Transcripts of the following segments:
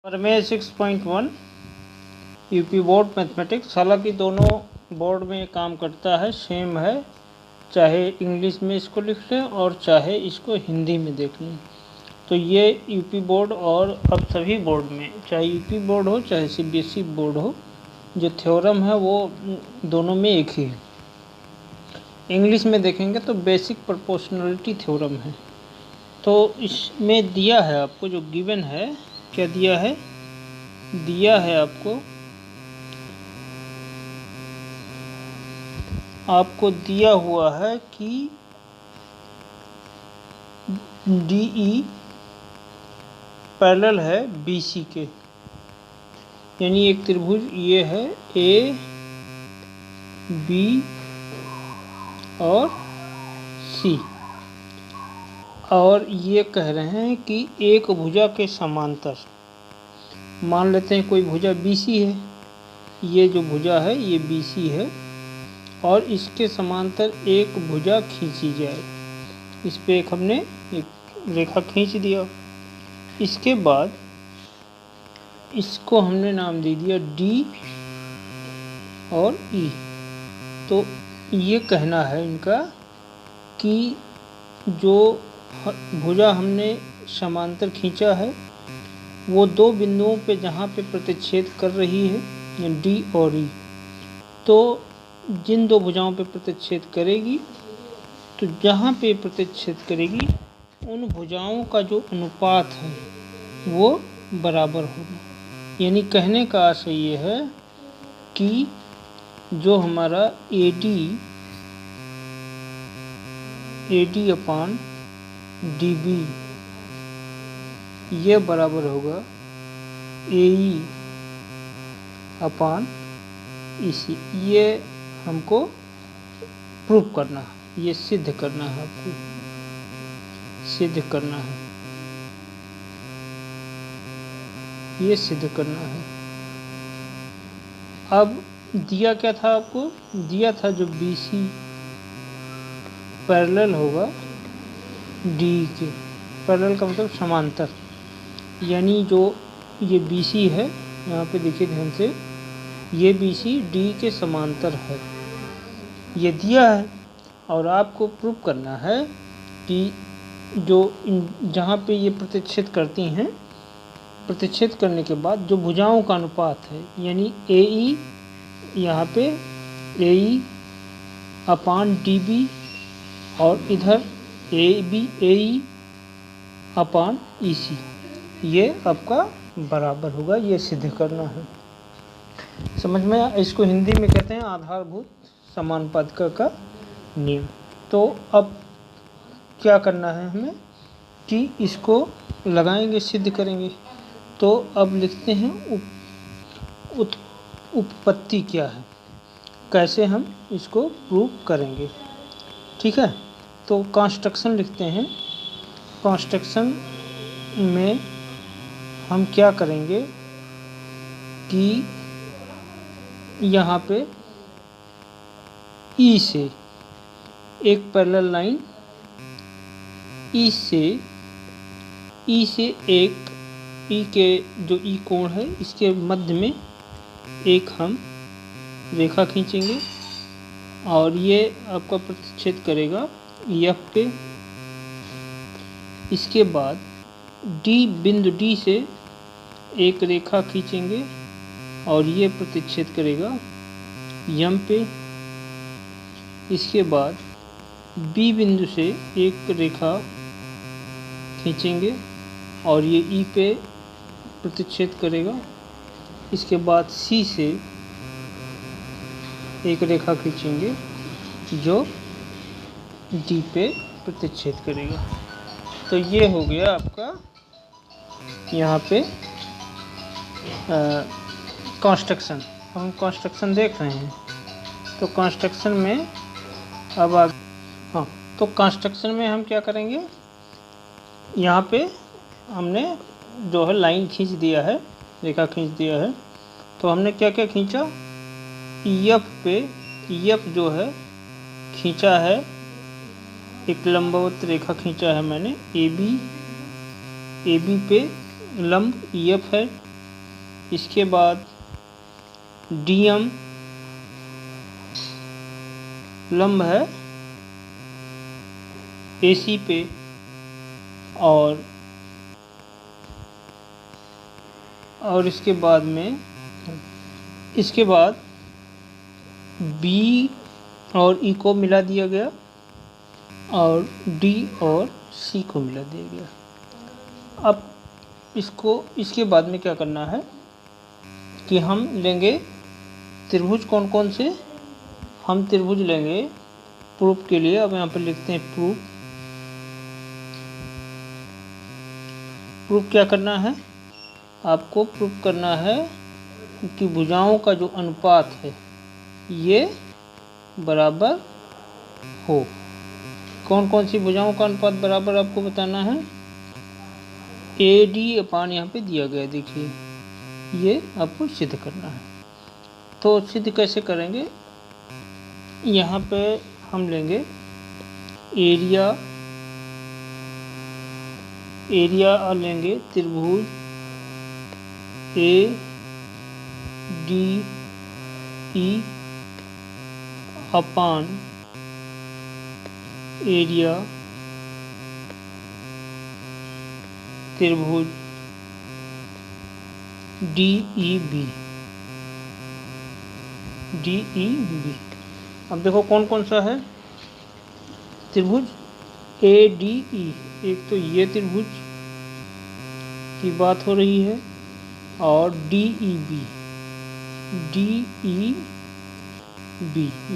प्रमेय 6.1 UP board mathematics. हालांकि दोनों बोर्ड में काम करता है, सेम है, चाहे इंग्लिश में इसको लिख लें और चाहे इसको हिंदी में देख लें। तो ये यूपी बोर्ड और अब सभी बोर्ड में, चाहे यूपी बोर्ड हो चाहे सीबीएसई बोर्ड हो, जो थ्योरम है वो दोनों में एक ही है। इंग्लिश में देखेंगे तो बेसिक प्रोपोर्शनलिटी थ्योरम है। तो इसमें दिया है आपको, जो गिवन है, क्या दिया है आपको दिया हुआ है कि DE पैरेलल है BC के, यानी एक त्रिभुज ये है A B और C, और ये कह रहे हैं कि एक भुजा के समांतर, मान लेते हैं कोई भुजा BC है, ये जो भुजा है ये BC है और इसके समांतर एक भुजा खींची जाए। इस पे हमने एक रेखा खींच दिया। इसके बाद इसको हमने नाम दे दिया D और E। तो ये कहना है इनका कि जो भुजा हमने समांतर खींचा है वो दो बिंदुओं पे जहाँ पे प्रतिच्छेद कर रही है D और E, तो जिन दो भुजाओं पे प्रतिच्छेद करेगी, तो जहाँ पे प्रतिच्छेद करेगी उन भुजाओं का जो अनुपात है वो बराबर होगा। यानी कहने का आशय ये है कि जो हमारा AD अपान DB ये बराबर होगा AE अपान EC। ये हमको प्रूव करना है, ये सिद्ध करना है, आपको सिद्ध करना है, ये सिद्ध करना है। अब दिया क्या था आपको? दिया था जो BC पैरेलल होगा DE के। पैरेलल का मतलब समांतर, यानी जो ये BC है, यहाँ पे देखिए ध्यान से, ये BC DE के समांतर है, ये दिया है। और आपको प्रूव करना है कि जो जहाँ पे ये प्रतिच्छेद करती हैं, प्रतिच्छेद करने के बाद जो भुजाओं का अनुपात है, यानी AE यहाँ पे AE अपान DB और इधर AE अपान EC, ये आपका बराबर होगा। ये सिद्ध करना है। समझ में आया? इसको हिंदी में कहते हैं आधारभूत समानुपातिकता का नियम। तो अब क्या करना है हमें कि इसको लगाएंगे, सिद्ध करेंगे। तो अब लिखते हैं उत्पत्ति क्या है, कैसे हम इसको प्रूव करेंगे। ठीक है, तो कंस्ट्रक्शन लिखते हैं। कंस्ट्रक्शन में हम क्या करेंगे कि यहाँ पे E से एक पैरेलल लाइन, E से एक, E के जो E कोण है इसके मध्य में एक हम रेखा खींचेंगे और ये आपका प्रतिच्छेद करेगा F पे। इसके बाद बिंदु D से एक रेखा खींचेंगे और ये प्रतिच्छेद करेगा M पे। इसके बाद B बिंदु से एक रेखा खींचेंगे और ये E पे प्रतिच्छेद करेगा। इसके बाद C से एक रेखा खींचेंगे जो D पे प्रतिच्छेद करेगा। तो ये हो गया आपका यहाँ पे कंस्ट्रक्शन। हम कंस्ट्रक्शन देख रहे हैं। तो कंस्ट्रक्शन में अब तो कंस्ट्रक्शन में हम क्या करेंगे, यहाँ पे हमने जो है लाइन खींच दिया है, रेखा खींच दिया है। तो हमने क्या क्या खींचा? EF पे, EF जो है खींचा है, एक लंबवत रेखा खींचा है मैंने AB पे लंब EF है, इसके बाद डीएम लंब है एसी पे, और इसके बाद बी और ई को मिला दिया गया और डी और सी को मिला दिया गया। अब इसके बाद में क्या करना है कि हम लेंगे त्रिभुज। कौन कौन से हम त्रिभुज लेंगे प्रूफ के लिए। अब यहाँ पर लिखते हैं प्रूफ क्या करना है, आपको प्रूफ करना है कि भुजाओं का जो अनुपात है ये बराबर हो। कौन कौन सी भुजाओं का अनुपात बराबर आपको बताना है। ए डी अपान यहाँ पे दिया गया, देखिए ये आपको सिद्ध करना है। तो सिद्ध कैसे करेंगे, यहाँ पे हम लेंगे एरिया लेंगे त्रिभुज A D E upon area त्रिभुज डी ई बी। अब देखो कौन कौन सा है त्रिभुज ए डी ई। एक तो ये त्रिभुज की बात हो रही है और डी ई बी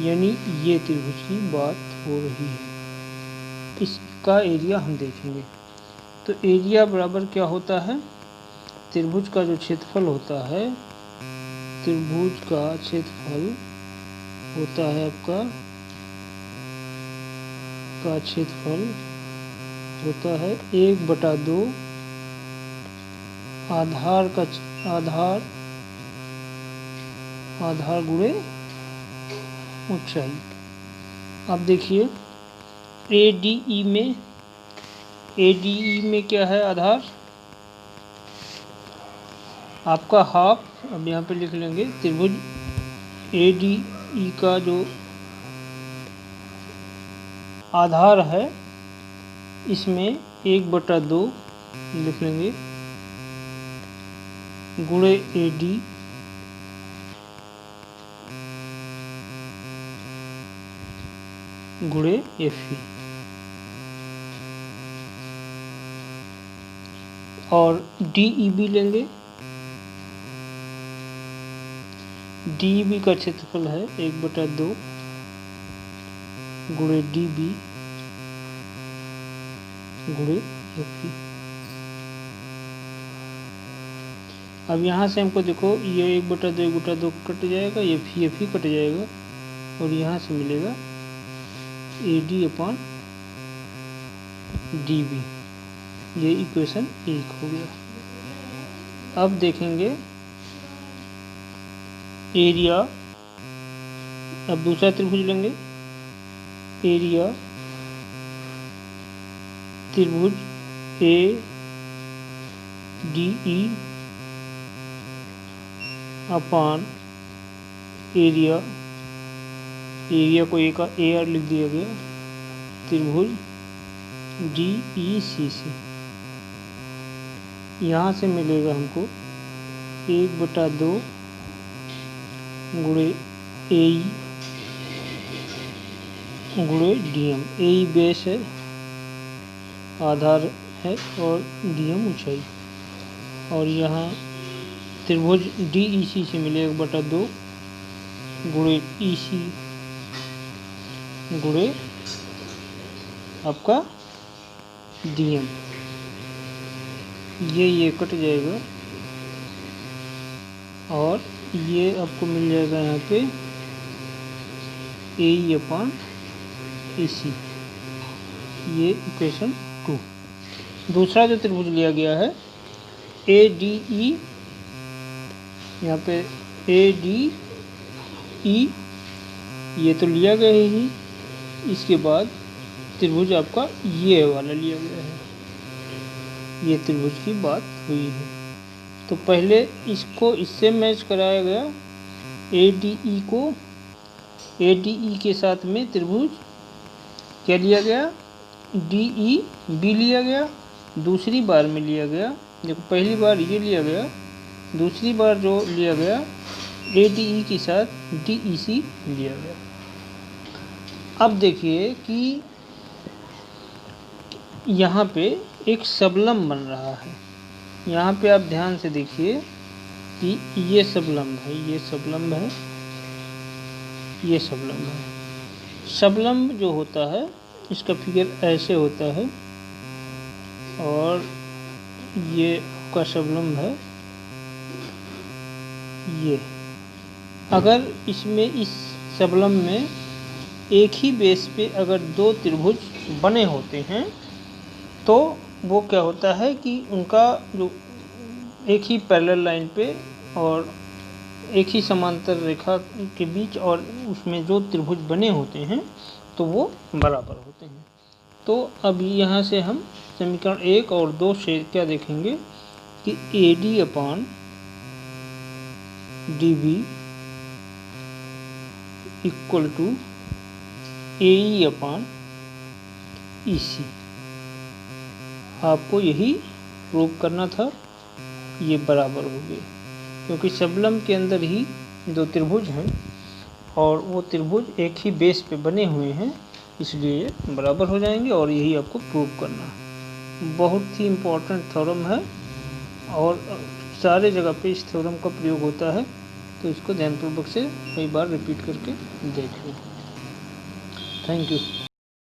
यानी ये त्रिभुज की बात हो रही है। इसका एरिया हम देखेंगे। तो एरिया बराबर क्या होता है, त्रिभुज का जो क्षेत्रफल होता है, त्रिभुज का क्षेत्रफल होता है आपका क्षेत्रफल होता है 1/2 आधार गुणे ऊंचाई। अब देखिए ADE में क्या है आधार आपका हाफ। अब यहाँ पे लिख लेंगे त्रिभुज ADE का जो आधार है इसमें 1/2 लिख लेंगे गुणे AD गुणे FE। और DEB लेंगे। DEB का क्षेत्रफल है 1/2 गुणे DB गुणे FE। अब यहाँ से हमको देखो ये 1/2 कट जाएगा, ये FE कट जाएगा और यहाँ से मिलेगा AD अपान DB। ये इक्वेशन 1 हो गया। अब देखेंगे एरिया। अब दूसरा त्रिभुज लेंगे एरिया त्रिभुज ADE अपान एरिया को एक AR लिख दिया गया त्रिभुज DEC से। यहाँ से मिलेगा हमको 1/2 गुणे AE गुणे DM। AE बेस है, आधार है और DM ऊंचाई। और यहाँ त्रिभुज DEC से मिलेगा 1/2 गुणे EC गुणे आपका DM। ये कट जाएगा और ये आपको मिल जाएगा यहाँ पे AE अपान AC। ये इक्वेशन 2। दूसरा जो त्रिभुज लिया गया है ADE, यहाँ पे ADE ये तो लिया गया ही। इसके बाद त्रिभुज आपका ये वाला लिया गया है, ये त्रिभुज की बात हुई है। तो पहले इसको इससे मैच कराया गया, ADE को ADE के साथ में त्रिभुज क्या लिया गया, DEB लिया गया, दूसरी बार में लिया गया, देखो पहली बार ये लिया गया, दूसरी बार जो लिया गया ADE के साथ DEC लिया गया। अब देखिए कि यहाँ पे एक सबलम बन रहा है। यहाँ पे आप ध्यान से देखिए कि ये सबलम्ब है, ये सबलम्ब है, ये सबलम्ब है। सबलम्ब जो होता है इसका फिगर ऐसे होता है और ये आपका सबलम्ब है ये। अगर इसमें इस सबलम्ब में एक ही बेस पे अगर दो त्रिभुज बने होते हैं तो वो क्या होता है कि उनका जो एक ही पैरेलल लाइन पे और एक ही समांतर रेखा के बीच और उसमें जो त्रिभुज बने होते हैं तो वो बराबर होते हैं। तो अब यहाँ से हम समीकरण 1 और 2 से क्या देखेंगे कि AD upon DB equal to AE upon EC। आपको यही प्रूव करना था, ये बराबर हो गए क्योंकि सबलम्ब के अंदर ही दो त्रिभुज हैं और वो त्रिभुज एक ही बेस पे बने हुए हैं, इसलिए ये बराबर हो जाएंगे और यही आपको प्रूव करना है। बहुत ही इम्पोर्टेंट थ्योरम है और सारे जगह पे इस थ्योरम का प्रयोग होता है, तो इसको ध्यानपूर्वक से कई बार रिपीट करके देख लो। Thank you.